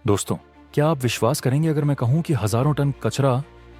दोस्तों, क्या आप विश्वास करेंगे अगर मैं कहूं कि हजारों टन कचरा,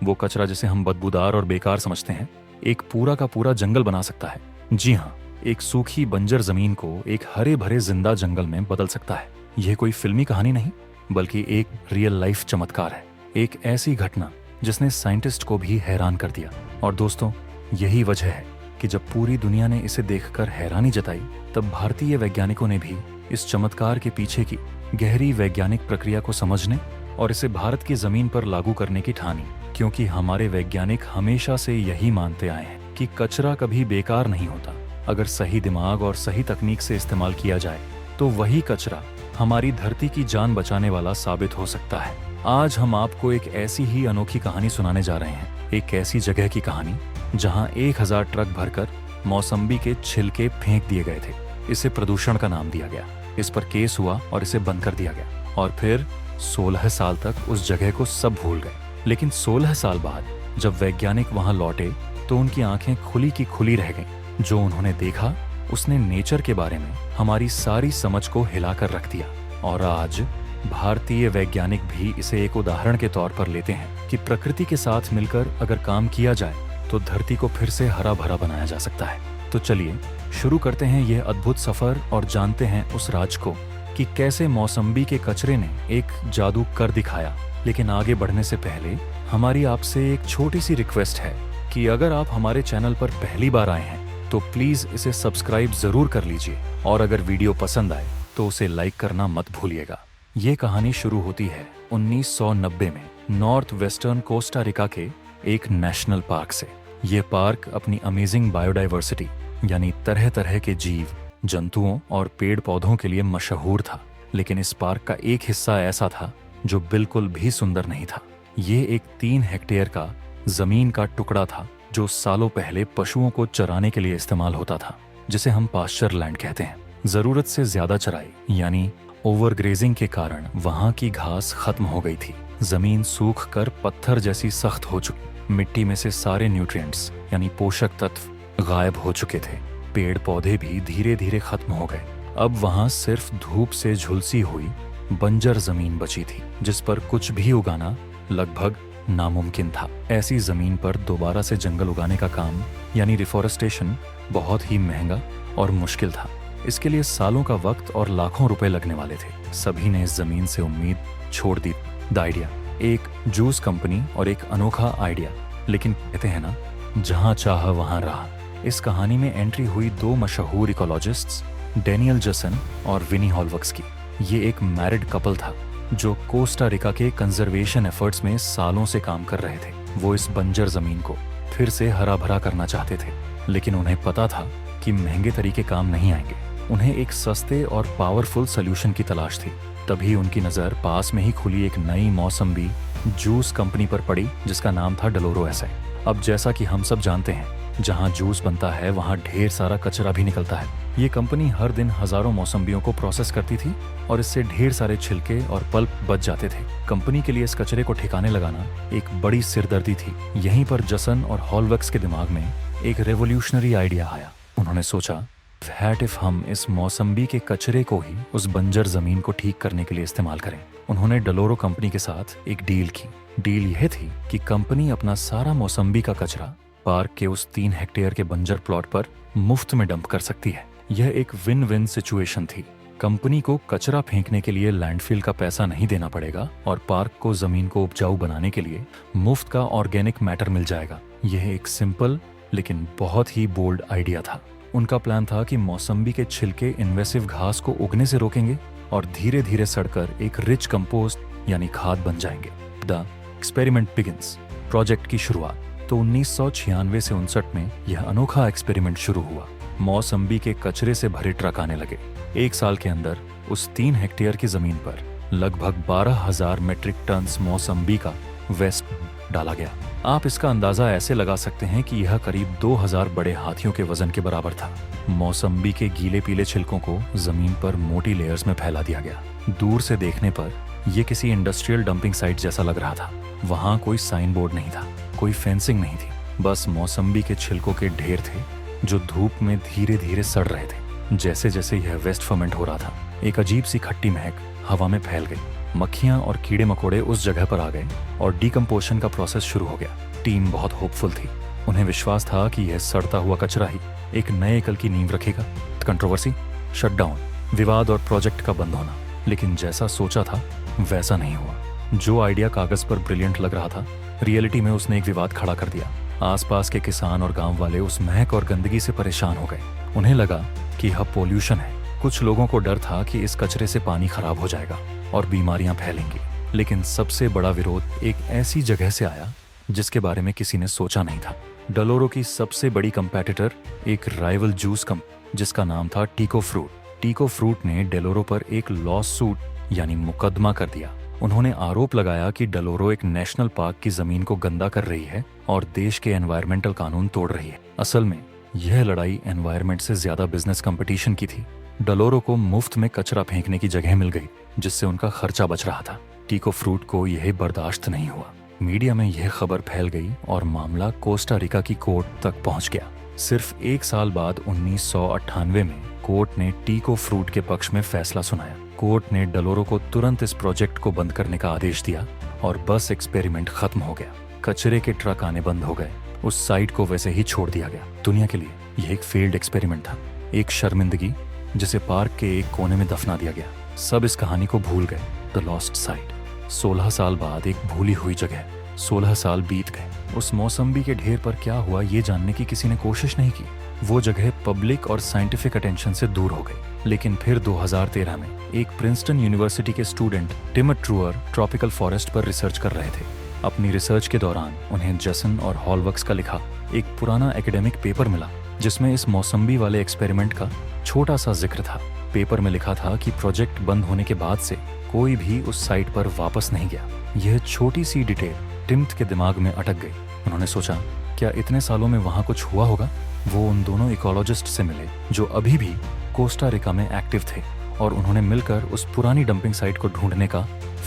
वो कचरा जिसे हम बदबूदार और बेकार समझते हैं, एक पूरा का पूरा जंगल बना सकता है। जी हाँ, एक सूखी बंजर जमीन को एक हरे भरे जिंदा जंगल में बदल सकता है। यह कोई फिल्मी कहानी नहीं, बल्कि एक रियल लाइफ चमत्कार है। एक ऐसी घटना जिसने साइंटिस्ट को भी हैरान कर दिया। और दोस्तों, यही वजह है कि जब पूरी दुनिया ने इसे देखकर हैरानी जताई, तब भारतीय वैज्ञानिकों ने भी इस चमत्कार के पीछे की गहरी वैज्ञानिक प्रक्रिया को समझने और इसे भारत की जमीन पर लागू करने की ठानी। क्योंकि हमारे वैज्ञानिक हमेशा से यही मानते आए हैं कि कचरा कभी बेकार नहीं होता। अगर सही दिमाग और सही तकनीक से इस्तेमाल किया जाए तो वही कचरा हमारी धरती की जान बचाने वाला साबित हो सकता है। आज हम आपको एक ऐसी ही अनोखी कहानी सुनाने जा रहे हैं। एक ऐसी जगह की कहानी जहां 1000 ट्रक भरकर मौसम्बी के छिलके फेंक दिए गए थे। इसे प्रदूषण का नाम दिया गया। इस पर केस हुआ और इसे बंद कर दिया गया। और फिर 16 साल तक उस जगह को सब भूल गए। लेकिन 16 साल बाद जब वैज्ञानिक वहां लौटे तो उनकी आंखें खुली की खुली रह गईं। जो उन्होंने देखा उसने नेचर के बारे में हमारी सारी समझ को हिलाकर रख दिया। और आज भारतीय वैज्ञानिक भी इसे एक उदाहरण के तौर पर लेते हैं कि प्रकृति के साथ मिलकर अगर काम किया जाए तो धरती को फिर से हरा भरा बनाया जा सकता है। तो चलिए शुरू करते हैं यह अद्भुत सफर और जानते हैं उस राज को कि कैसे मौसम्बी के कचरे ने एक जादू कर दिखाया। लेकिन आगे बढ़ने से पहले हमारी आपसे एक छोटी सी रिक्वेस्ट है कि अगर आप हमारे चैनल पर पहली बार आए हैं तो प्लीज इसे सब्सक्राइब जरूर कर लीजिए। और अगर वीडियो पसंद आए तो उसे लाइक करना मत भूलिएगा। ये कहानी शुरू होती है 1990 में नॉर्थ वेस्टर्न कोस्टा रिका के एक नेशनल पार्क से। ये पार्क अपनी अमेजिंग बायोडाइवर्सिटी यानी तरह तरह के जीव, जंतुओं और पेड़ पौधों के लिए मशहूर था। लेकिन इस पार्क का एक हिस्सा ऐसा था जो बिल्कुल भी सुंदर नहीं था। ये एक 3 हेक्टेयर का जमीन का टुकड़ा था जो सालों पहले पशुओं को चराने के लिए इस्तेमाल होता था, जिसे हम पास्चर लैंड कहते हैं। जरूरत से ज्यादा चराई यानी ओवरग्रेजिंग के कारण वहां की घास खत्म हो गई थी। जमीन सूख कर पत्थर जैसी सख्त हो चुकी। मिट्टी में से सारे न्यूट्रिएंट्स यानी पोषक तत्व गायब हो चुके थे। पेड़ पौधे भी धीरे धीरे खत्म हो गए। अब वहां सिर्फ धूप से झुलसी हुई बंजर जमीन बची थी, जिस पर कुछ भी उगाना लगभग नामुमकिन था। ऐसी जमीन पर दोबारा से जंगल उगाने का काम यानी रिफॉरेस्टेशन बहुत ही महंगा और मुश्किल था। इसके लिए सालों का वक्त और लाखों रुपए लगने वाले थे। सभी ने इस जमीन से उम्मीद छोड़ दी। द आइडिया, एक जूस कंपनी और एक अनोखा आइडिया। लेकिन कहते हैं ना, जहां चाह वहां रहा। इस कहानी में एंट्री हुई 2 मशहूर इकोलॉजिस्ट्स, डेनियल जसन और विनी हॉलवक्स की। ये एक मैरिड कपल था जो कोस्टा रिका के कंजर्वेशन एफर्ट्स में सालों से काम कर रहे थे। वो इस बंजर जमीन को फिर से हरा भरा करना चाहते थे। लेकिन उन्हें पता था कि महंगे तरीके काम नहीं आएंगे। उन्हें एक सस्ते और पावरफुल सोल्यूशन की तलाश थी। तभी उनकी नज़र पास में ही खुली एक नई मौसम्बी जूस कंपनी पर पड़ी जिसका नाम था डेलोरो एसए। अब जैसा कि हम सब जानते हैं, जहां जूस बनता है वहां ढेर सारा कचरा भी निकलता है। ये कंपनी हर दिन हजारों मौसम्बियों को प्रोसेस करती थी और इससे ढेर सारे छिलके और पल्प बच जाते थे। कंपनी के लिए इस कचरे को ठिकाने लगाना एक बड़ी सिरदर्दी थी। यहीं पर जसन और हॉलवक्स के दिमाग में एक रेवोल्यूशनरी आइडिया आया। उन्होंने सोचा, व्हाट इफ हम इस मौसम्बी के कचरे को ही उस बंजर जमीन को ठीक करने के लिए इस्तेमाल करें। उन्होंने डेलोरो कंपनी के साथ एक डील की। डील यह थी कि कंपनी अपना सारा मौसम्बी का कचरा पार्क के उस 3 हेक्टेयर के बंजर प्लॉट पर मुफ्त में डंप कर सकती है। यह एक विन विन सिचुएशन थी। कंपनी को कचरा फेंकने के लिए लैंडफिल का पैसा नहीं देना पड़ेगा और पार्क को जमीन को उपजाऊ बनाने के लिए मुफ्त का ऑर्गेनिक मैटर मिल जाएगा। यह एक सिंपल लेकिन बहुत ही बोल्ड आइडिया था। उनका प्लान था कि मौसम्बी के छिलके इन्वेसिव घास को उगने से रोकेंगे और धीरे धीरे सड़कर एक रिच कंपोस्ट यानी खाद बन जाएंगे। द एक्सपेरिमेंट बिगिंस, प्रोजेक्ट की शुरुआत। तो 1996 से 59 में यह अनोखा एक्सपेरिमेंट शुरू हुआ। मौसम्बी के कचरे से भरे ट्रक आने लगे। 1 साल के अंदर उस 3 हेक्टेयर की जमीन पर लगभग 12,000 मेट्रिक टन मौसम्बी का वेस्ट डाला गया। आप इसका अंदाजा ऐसे लगा सकते हैं कि यह करीब 2000 बड़े हाथियों के वजन के बराबर था। मौसम्बी के गीले पीले छिलकों को जमीन पर मोटी लेयर्स में फैला दिया गया। दूर से देखने पर यह किसी इंडस्ट्रियल डंपिंग साइट जैसा लग रहा था। वहां कोई साइन बोर्ड नहीं था, कोई फेंसिंग नहीं थी, बस मौसम्बी के छिलकों के ढेर थे जो धूप में धीरे धीरे सड़ रहे थे। जैसे जैसे यह वेस्ट फर्मेंट हो रहा था, एक अजीब सी खट्टी महक हवा में फैल गई मक्खियां और कीड़े मकोड़े उस जगह पर आ गए और डिकम्पोजिशन का प्रोसेस शुरू हो गया। टीम बहुत होपफुल थी। उन्हें विश्वास था कि यह सड़ता हुआ कचरा ही एक नए कल की नींव रखेगा। कंट्रोवर्सी, शटडाउन, विवाद और प्रोजेक्ट का बंद होना। लेकिन जैसा सोचा था वैसा नहीं हुआ। जो आइडिया कागज पर ब्रिलियंट लग रहा था, रियलिटी में उसने एक विवाद खड़ा कर दिया। आसपास के किसान और गांव वाले उस महक और गंदगी से परेशान हो गए। उन्हें लगा कि यह पोल्यूशन है। कुछ लोगों को डर था कि इस कचरे से पानी खराब हो जाएगा और बीमारियां फैलेंगी। लेकिन सबसे बड़ा विरोध एक ऐसी जगह से आया जिसके बारे में किसी ने सोचा नहीं था। डलोरो की सबसे बड़ी कंपेटिटर एक राइवल जूस कंपनी जिसका नाम था टीको फ्रूट। टीको फ्रूट ने डेलोरो पर एक लॉ सूट यानी मुकदमा कर दिया। उन्होंने आरोप लगाया कि डलोरो एक नेशनल पार्क की जमीन को गंदा कर रही है और देश के एनवायरमेंटल कानून तोड़ रही है। असल में यह लड़ाई एनवायरमेंट से ज्यादा बिजनेस कंपटीशन की थी। डलोरो को मुफ्त में कचरा फेंकने की जगह मिल गई जिससे उनका खर्चा बच रहा था। टीको फ्रूट को यह बर्दाश्त नहीं हुआ। मीडिया में यह खबर फैल गई और मामला कोस्टा रिका की कोर्ट तक पहुंच गया। सिर्फ एक साल बाद 1998 में कोर्ट ने टीको फ्रूट के पक्ष में फैसला सुनाया। कोर्ट ने डलोरो को तुरंत इस प्रोजेक्ट को बंद करने का आदेश दिया और बस एक्सपेरिमेंट खत्म हो गया। कचरे के ट्रक आने बंद हो गए। उस साइट को वैसे ही छोड़ दिया गया। दुनिया के लिए यह एक फेल्ड एक्सपेरिमेंट था, एक शर्मिंदगी जिसे पार्क के एक कोने में दफना दिया गया। सब इस कहानी को भूल गए। The lost site. 16 साल बाद एक भूली हुई जगह। 16 साल बीत गए। उस मौसम्बी के ढेर पर क्या हुआ ये जानने की किसी ने कोशिश नहीं की। वो जगह पब्लिक और साइंटिफिक अटेंशन से दूर हो गई। लेकिन फिर 2013 में एक प्रिंसटन यूनिवर्सिटी के student Timothy truer tropical forest पर रिसर्च कर रहे थे। अपनी रिसर्च के दौरान उन्हें जेसन और हॉलवर्क्स का लिखा एक पुराना एकेडमिक पेपर मिला जिसमें इस मौसम्बी वाले एक्सपेरिमेंट का छोटा सा जिक्र था। पेपर में लिखा था कि प्रोजेक्ट बंद होने के बाद से कोई भी उस साइट पर वापस नहीं गया। यह छोटी सी डिटेल टिम्थ के दिमाग में अटक गई। उन्होंने सोचा, क्या इतने सालों में वहां कुछ हुआ होगा? वो उन दोनों इकोलॉजिस्ट से मिले जो अभी भी कोस्टा रिका में एक्टिव थे और उन्होंने मिलकर उस पुरानी डंपिंग साइट को ढूंढने का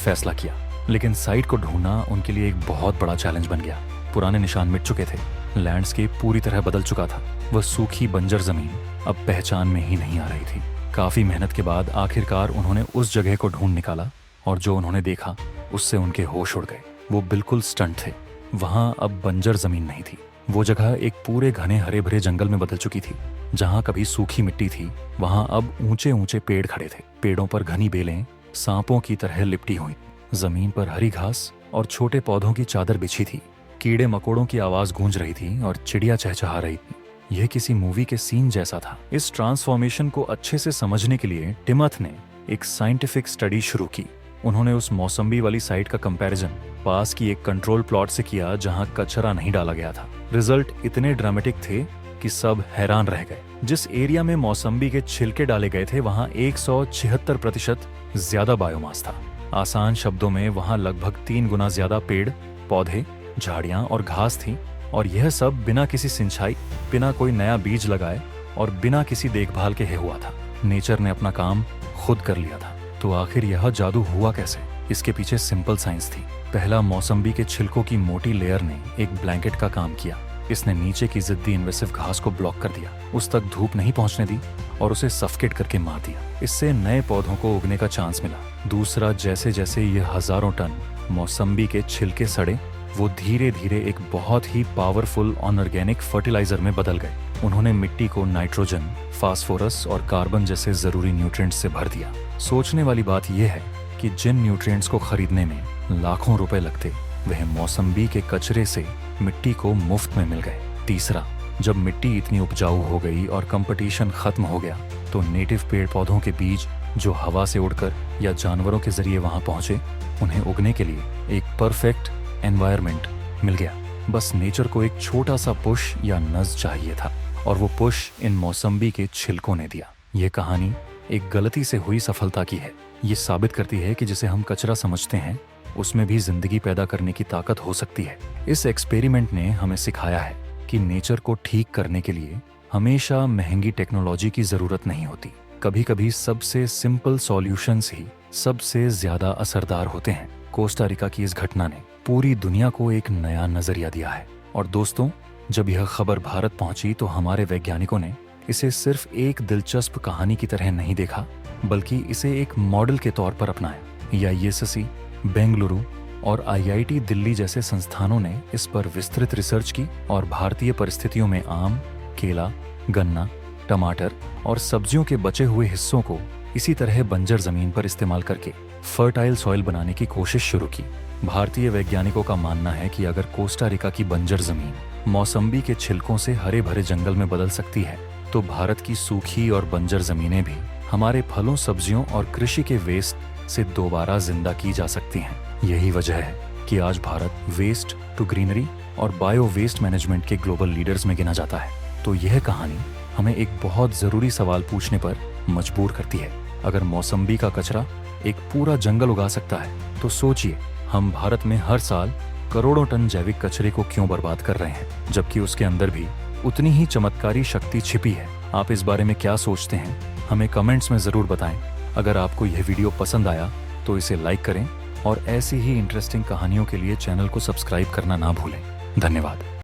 फैसला किया। लेकिन साइट को ढूंढना उनके लिए एक बहुत बड़ा चैलेंज बन गया। पुराने निशान मिट चुके थे। लैंडस्केप पूरी तरह बदल चुका था। वह सूखी बंजर जमीन अब पहचान में ही नहीं आ रही थी। काफी मेहनत के बाद आखिरकार उन्होंने उस जगह को ढूंढ निकाला और जो उन्होंने देखा उससे उनके होश उड़ गए। वो बिल्कुल स्टंट थे। वहां अब बंजर जमीन नहीं थी। वो जगह एक पूरे घने हरे भरे जंगल में बदल चुकी थी। जहां कभी सूखी मिट्टी थी वहां अब ऊंचे ऊंचे पेड़ खड़े थे। पेड़ों पर घनी बेलें सांपों की तरह लिपटी हुई। जमीन पर हरी घास और छोटे पौधों की चादर बिछी थी। कीड़े मकोड़ों की आवाज गूंज रही थी और चिड़िया चहचहा रही थी। यह किसी मूवी के सीन जैसा था। इस ट्रांसफॉर्मेशन को अच्छे से समझने के लिए टिमोथी ने एक साइंटिफिक स्टडी शुरू की। उन्होंने उस मौसम्बी वाली साइट का कंपैरिजन पास की एक कंट्रोल प्लॉट से किया जहां कचरा नहीं डाला गया था। रिजल्ट इतने ड्रामेटिक थे कि सब हैरान रह गए। जिस एरिया में मौसम्बी के छिलके डाले गए थे वहां 176% ज्यादा बायोमास था। आसान शब्दों में वहां लगभग 3 गुना ज्यादा पेड़, पौधे, झाड़ियां और घास थी और यह सब बिना किसी सिंचाई, बिना कोई नया बीज लगाए और बिना किसी देखभाल के हुआ था। नेचर ने अपना काम खुद कर लिया था। तो आखिर यह जादू हुआ कैसे? इसके पीछे सिंपल साइंस थी। पहला, मौसम्बी के छिलकों की मोटी लेयर ने एक ब्लैंकेट का काम किया। इसने नीचे की जिद्दी इन्वेसिव घास को ब्लॉक कर दिया, उस तक धूप नहीं पहुंचने दी और उसे सफकेट करके मार दिया। इससे नए पौधों को उगने का चांस मिला। दूसरा, जैसे जैसे ये हजारों टन मौसम्बी के छिलके सड़े, वो धीरे धीरे एक बहुत ही पावरफुल ऑर्गेनिक फर्टिलाइजर में बदल गए। उन्होंने मिट्टी को नाइट्रोजन, फास्फोरस और कार्बन जैसे जरूरी न्यूट्रिएंट्स से भर दिया। सोचने वाली बात यह है कि जिन न्यूट्रिएंट्स को खरीदने में लाखों रुपए लगते, वह मौसम्बी के कचरे से मिट्टी को मुफ्त में मिल गए। तीसरा, जब मिट्टी इतनी उपजाऊ हो गई और कंपटीशन खत्म हो गया तो नेटिव पेड़ पौधों के बीज जो हवा से उड़कर या जानवरों के जरिए वहां पहुंचे, उन्हें उगने के लिए एक परफेक्ट एनवायरनमेंट मिल गया। बस नेचर को एक छोटा सा पुश या नज़ चाहिए था और वो पुश इन मौसम्बी के छिलकों ने दिया। ये कहानी एक गलती से हुई सफलता की है। ये साबित करती है कि जिसे हम कचरा समझते हैं उसमें भी जिंदगी पैदा करने की ताकत हो सकती है। इस एक्सपेरिमेंट ने हमें सिखाया है कि नेचर को ठीक करने के लिए हमेशा महंगी टेक्नोलॉजी की जरूरत नहीं होती। कभी कभी सबसे सिंपल सॉल्यूशंस ही सबसे ज्यादा असरदार होते हैं। कोस्टा रिका की इस घटना ने पूरी दुनिया को एक नया नजरिया दिया है। और दोस्तों, जब यह खबर भारत पहुंची तो हमारे वैज्ञानिकों ने इसे सिर्फ एक दिलचस्प कहानी की तरह नहीं देखा, बल्कि इसे एक मॉडल के तौर पर अपनाया। या ISSE, बेंगलुरु और IIT दिल्ली जैसे संस्थानों ने इस पर विस्तृत रिसर्च की और भारतीय परिस्थितियों में आम, केला, गन्ना, टमाटर और सब्जियों के बचे हुए हिस्सों को इसी तरह बंजर जमीन पर इस्तेमाल करके फर्टाइल सॉइल बनाने की कोशिश शुरू की। भारतीय वैज्ञानिकों का मानना है कि अगर कोस्टा रिका की बंजर जमीन मौसम्बी के छिलकों से हरे भरे जंगल में बदल सकती है, तो भारत की सूखी और बंजर जमीनें भी हमारे फलों, सब्जियों और कृषि के वेस्ट से दोबारा जिंदा की जा सकती हैं। यही वजह है कि आज भारत वेस्ट टू ग्रीनरी और बायो वेस्ट मैनेजमेंट के ग्लोबल लीडर्स में गिना जाता है। तो यह कहानी हमें एक बहुत जरूरी सवाल पूछने पर मजबूर करती है। अगर मौसम्बी का कचरा एक पूरा जंगल उगा सकता है, तो सोचिए हम भारत में हर साल करोड़ों टन जैविक कचरे को क्यों बर्बाद कर रहे हैं, जबकि उसके अंदर भी उतनी ही चमत्कारी शक्ति छिपी है। आप इस बारे में क्या सोचते हैं, हमें कमेंट्स में जरूर बताएं। अगर आपको यह वीडियो पसंद आया तो इसे लाइक करें और ऐसी ही इंटरेस्टिंग कहानियों के लिए चैनल को सब्सक्राइब करना ना भूलें। धन्यवाद।